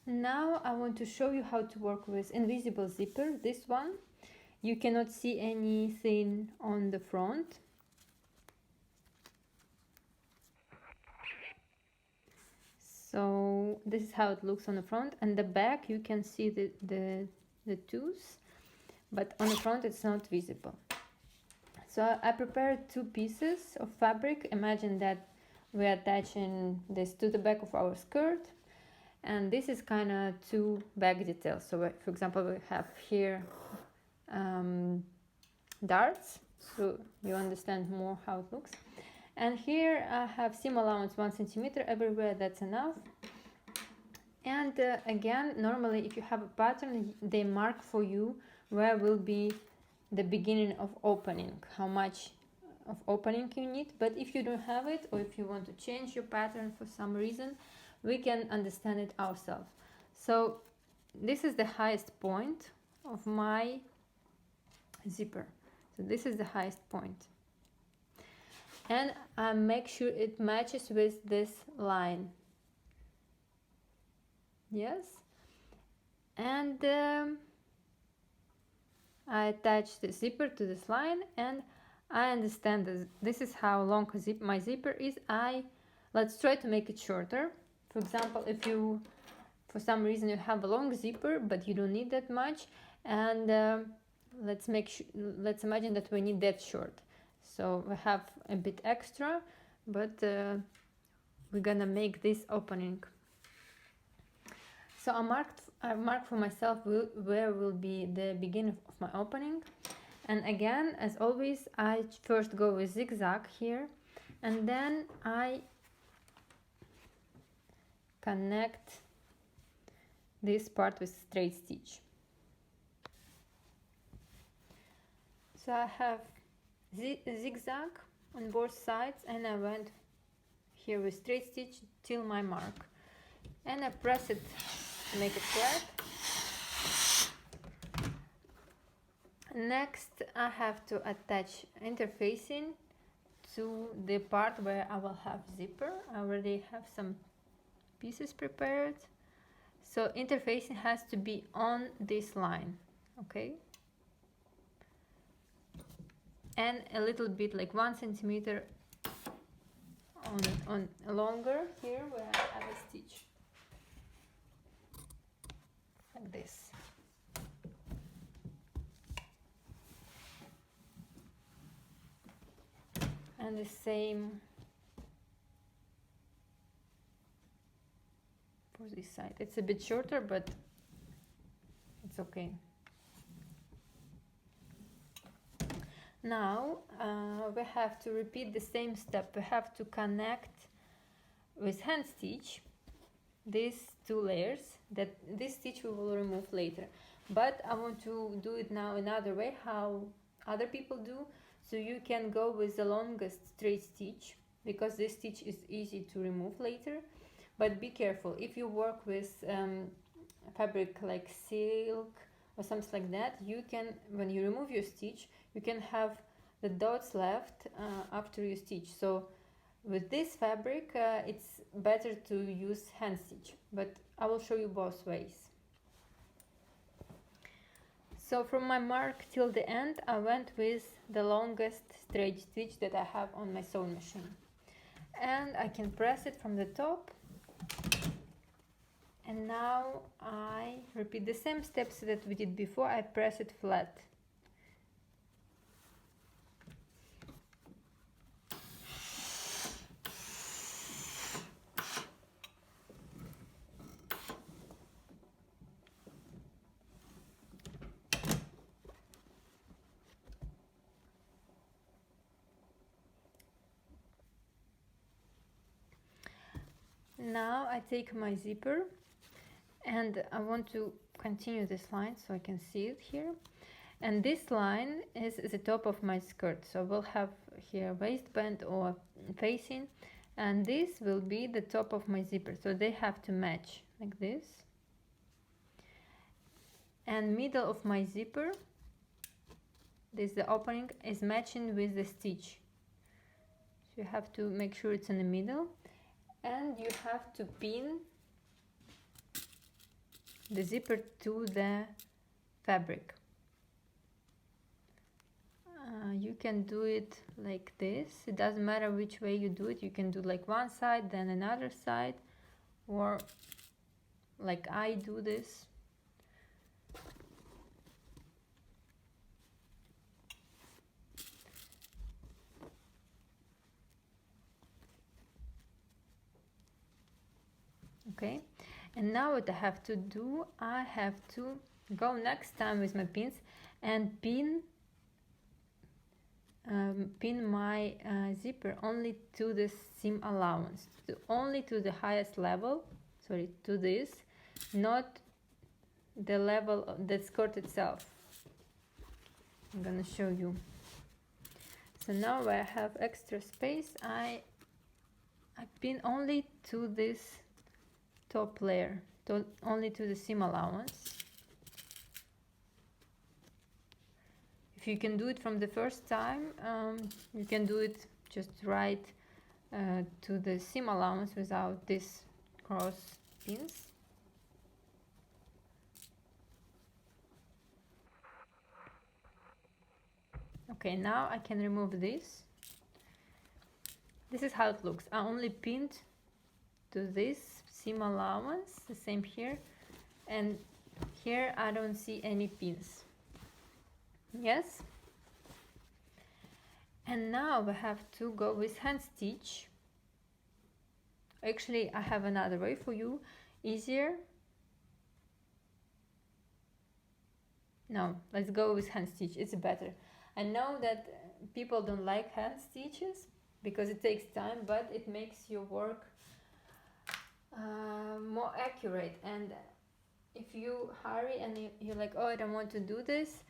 Now I want to show you how to work with invisible zipper. This one, you cannot see anything on the front. So this is how it looks on the front, and the back you can see the tooth, but on the front it's not visible. So I prepared two pieces of fabric. Imagine that we're attaching this to the back of our skirt, and this is kind of two back details. So for example, we have here darts, so you understand more how it looks. And here I have seam allowance 1 centimeter everywhere, that's enough. And again, normally if you have a pattern, they mark for you where will be the beginning of opening, how much of opening you need. But if you don't have it, or if you want to change your pattern for some reason, we can understand it ourselves. So this is the highest point of my zipper. So this is the highest point. And I make sure it matches with this line. Yes. And I attach the zipper to this line, and I understand this is how long my zipper is. Let's try to make it shorter. For example, if you, for some reason, you have a long zipper, but you don't need that much, and let's imagine that we need that short. So we have a bit extra, but we're gonna make this opening. So I marked for myself where will be the beginning of my opening. And again, as always, I first go with zigzag here, and then I connect this part with straight stitch. So I have zigzag on both sides, and I went here with straight stitch till my mark, and I press it to make it flat. Next I have to attach interfacing to the part where I will have zipper. I already have some pieces prepared, so interfacing has to be on this line, okay, and a little bit like 1 centimeter on longer here where I have a stitch like this. And the same for this side. It's a bit shorter, but it's okay. Now we have to repeat the same step. We have to connect with hand stitch these two layers. That this stitch we will remove later, but I want to do it now another way, how other people do. So you can go with the longest straight stitch, because this stitch is easy to remove later. But be careful, if you work with fabric like silk or something like that, you can, when you remove your stitch, you can have the dots left after you stitch. So with this fabric, it's better to use hand stitch, but I will show you both ways. So from my mark till the end, I went with the longest straight stitch that I have on my sewing machine. And I can press it from the top. And now I repeat the same steps that we did before. I press it flat. Now I take my zipper, and I want to continue this line so I can see it here. And this line is the top of my skirt, so we'll have here waistband or facing, and this will be the top of my zipper, so they have to match like this. And middle of my zipper, this the opening, is matching with the stitch, so you have to make sure it's in the middle. And you have to pin the zipper to the fabric. You can do it like this. It doesn't matter which way you do it. You can do like one side, then another side, or like I do this. Okay, and now what I have to do, I have to go next time with my pins and pin my zipper only to the seam allowance, only to the highest level, sorry, to this, not the level of the skirt itself. I'm gonna show you. So now where I have extra space, I pin only to this top layer, only to the seam allowance. If you can do it from the first time, you can do it just right to the seam allowance without this cross pins. Okay, now I can remove this. This is how it looks. I only pinned to this seam allowance, the same here, and here I don't see any pins. Yes, and now we have to go with hand stitch. Actually, I have another way for you, easier. No, let's go with hand stitch, it's better. I know that people don't like hand stitches because it takes time, but it makes your work more accurate. And if you hurry and you're like, oh, I don't want to do this,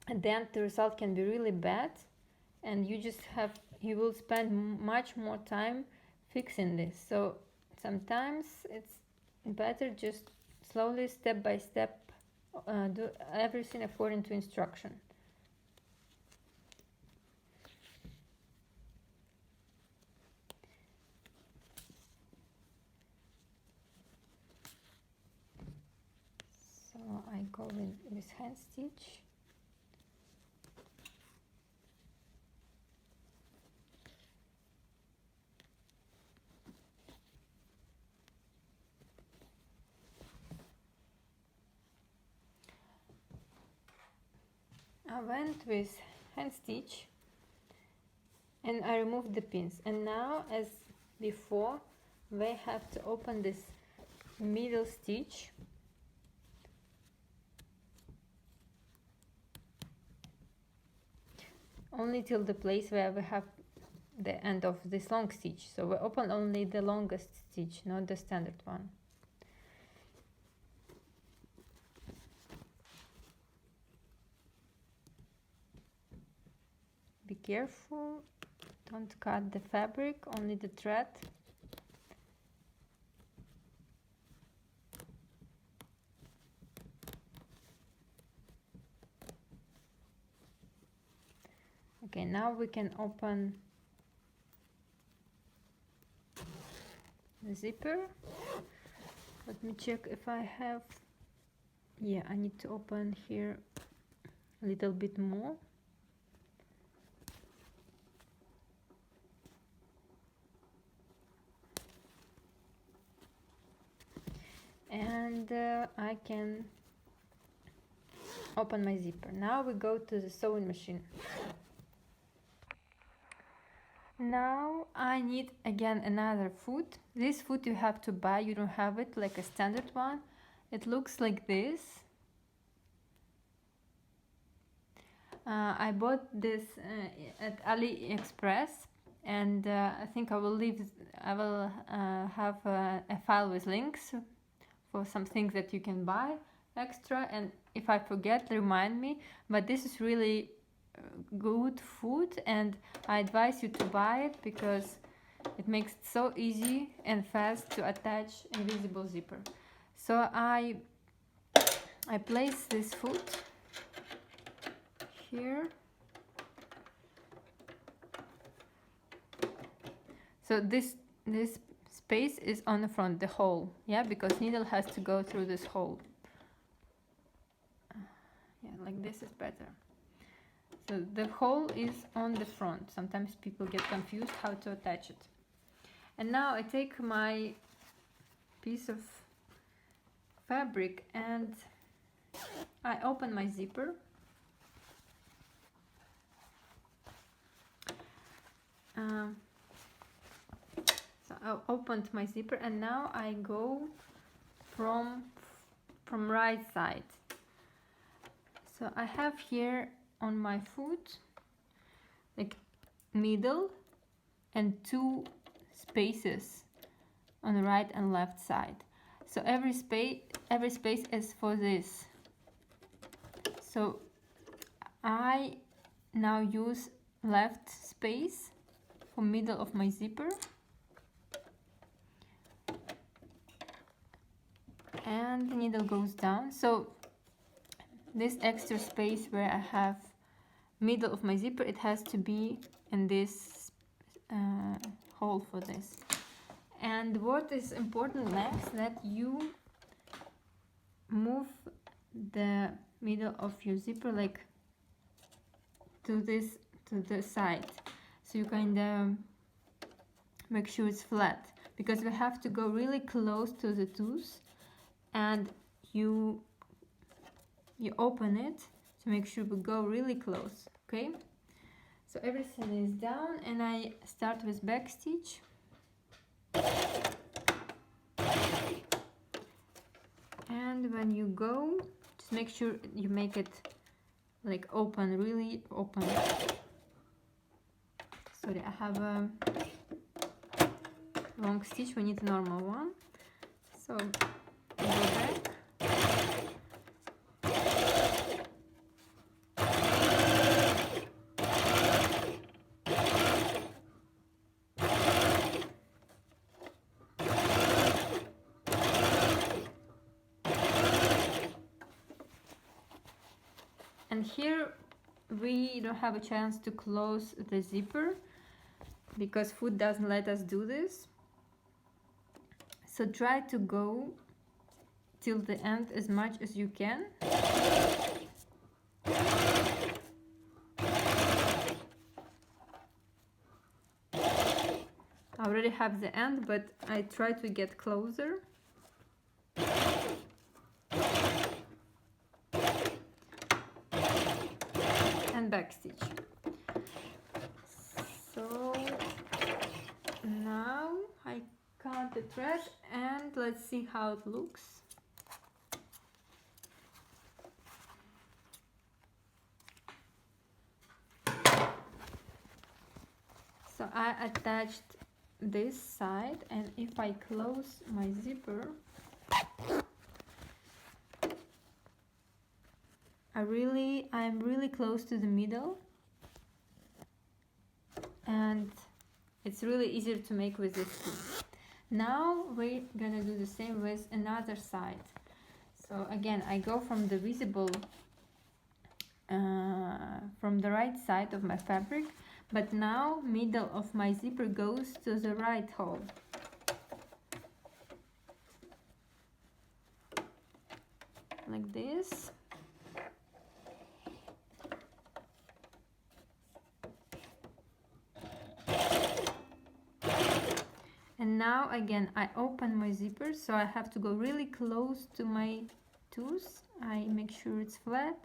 and then the result can be really bad, and you will spend much more time fixing this. So sometimes it's better just slowly, step by step, do everything according to instruction. So I go with hand stitch. I went with hand stitch and I removed the pins, and now as before we have to open this middle stitch only till the place where we have the end of this long stitch. So we open only the longest stitch, not the standard one. Be careful, don't cut the fabric, only the thread. Okay, now we can open the zipper. Let me check if I have, yeah, I need to open here a little bit more. And I can open my zipper. Now we go to the sewing machine. Now I need again another foot. This foot you have to buy, you don't have it like a standard one. It looks like this. I bought this at AliExpress, and I think I will have a file with links for some things that you can buy extra, and if I forget, remind me. But this is really good food, and I advise you to buy it because it makes it so easy and fast to attach invisible zipper. So I place this foot here. So this space is on the front, the hole, yeah, because needle has to go through this hole. Yeah, like this is better. So the hole is on the front. Sometimes people get confused how to attach it. And now I take my piece of fabric and I open my zipper. So I opened my zipper and now I go from right side. So I have here on my foot like middle and 2 spaces on the right and left side. So every space is for this. So I now use left space for middle of my zipper and the needle goes down. So this extra space where I have middle of my zipper, it has to be in this hole for this. And what is important next, that you move the middle of your zipper like to the side, so you kind of make sure it's flat, because we have to go really close to the tooth, and you open it to make sure we go really close. Okay, so everything is down and I start with back stitch. And when you go, just make sure you make it like open, really open. Sorry, I have a long stitch, we need a normal one. So go back. And here we don't have a chance to close the zipper because foot doesn't let us do this. So try to go till the end as much as you can. I already have the end, but I try to get closer. And back stitch. So now I cut the thread and let's see how it looks. So I attached this side, and if I close my zipper, I'm really close to the middle, and it's really easier to make with this tool. Now we're gonna do the same with another side. So again, I go from the visible from the right side of my fabric, but now middle of my zipper goes to the right hole. Like this. And now again I open my zipper, so I have to go really close to my tooth. I make sure it's flat.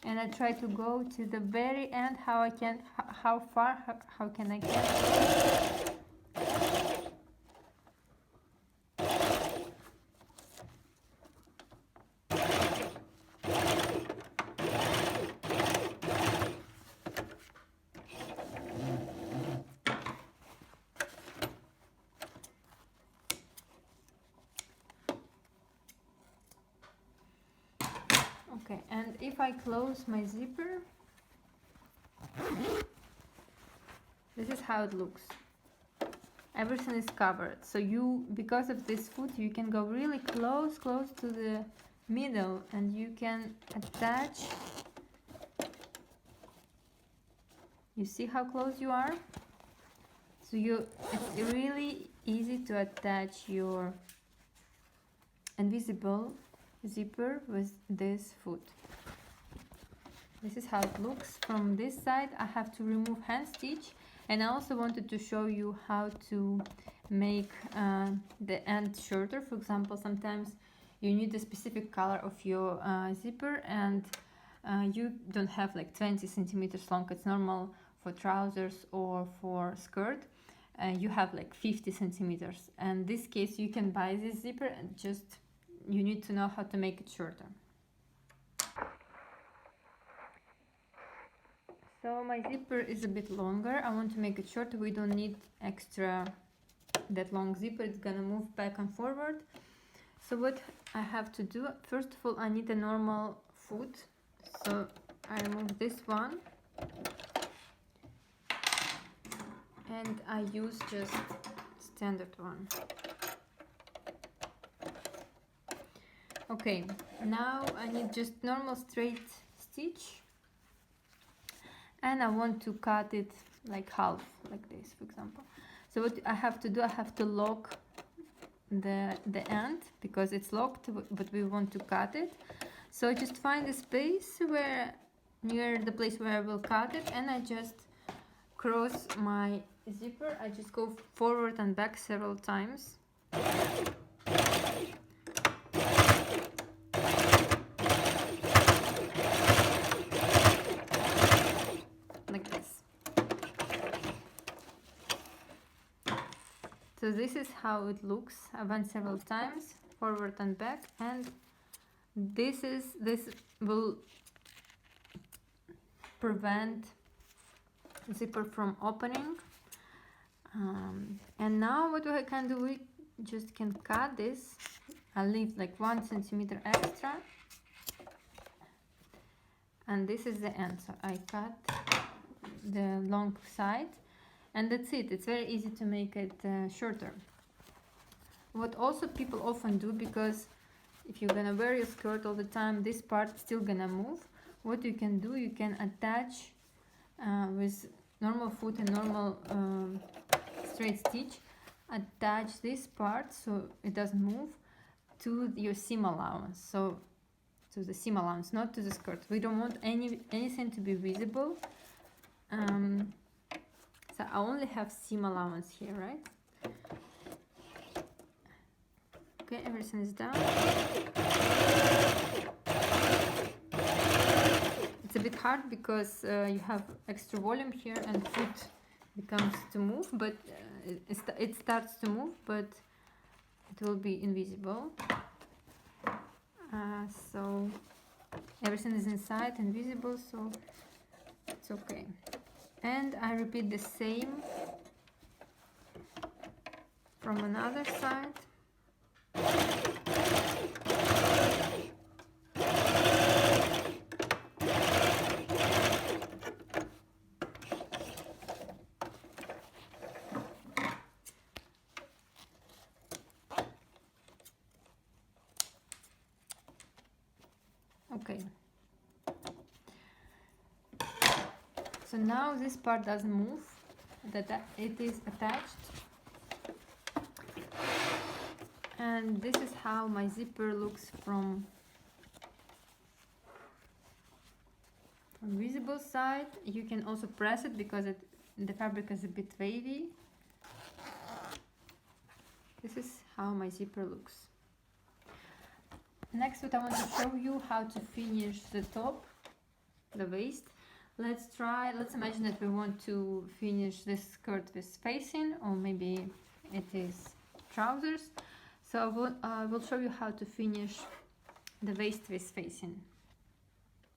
And I try to go to the very end, how far can I get? Okay, and if I close my zipper, This is how it looks. Everything is covered, so you, because of this foot, you can go really close to the middle, and you can attach. You see how close you are? So it's really easy to attach your invisible zipper with this foot. This is how it looks. From this side I have to remove hand stitch, and I also wanted to show you how to make the end shorter. For example, sometimes you need a specific color of your zipper, and you don't have like 20 centimeters long. It's normal for trousers or for skirt. You have like 50 centimeters, and in this case you can buy this zipper, and just you need to know how to make it shorter. So my zipper is a bit longer. I want to make it shorter. We don't need extra that long zipper. It's gonna move back and forward. So what I have to do, first of all, I need a normal foot. So I remove this one, and I use just standard one. Okay, now I need just normal straight stitch, and I want to cut it like half, like this, for example. So what I have to do, I have to lock the end, because it's locked, but we want to cut it. So I just find a space where, near the place where I will cut it, and I just cross my zipper. I just go forward and back several times. Like this. So this is how it looks. I went several times, forward and back, and this will prevent zipper from opening. And now what I can do, we just can cut this. I'll leave like 1 centimeter extra, and this is the end. So I cut the long side, and that's it. It's very easy to make it shorter. What also people often do, because if you're gonna wear your skirt all the time, this part is still gonna move. What you can do, you can attach with normal foot and normal straight stitch, attach this part so it doesn't move to your seam allowance. So to the seam allowance, not to the skirt. We don't want anything to be visible. So I only have seam allowance here, right? Okay, everything is done. It's a bit hard because you have extra volume here, and foot becomes to move, but it starts to move, but it will be invisible. So everything is inside invisible, so it's okay. And I repeat the same from another side. Okay. So now this part doesn't move, that it is attached. And this is how my zipper looks from visible side. You can also press it because the fabric is a bit wavy. This is how my zipper looks. Next, what I want to show you, how to finish the top, the waist. Let's imagine that we want to finish this skirt with facing, or maybe it is trousers. So I will show you how to finish the waist with facing.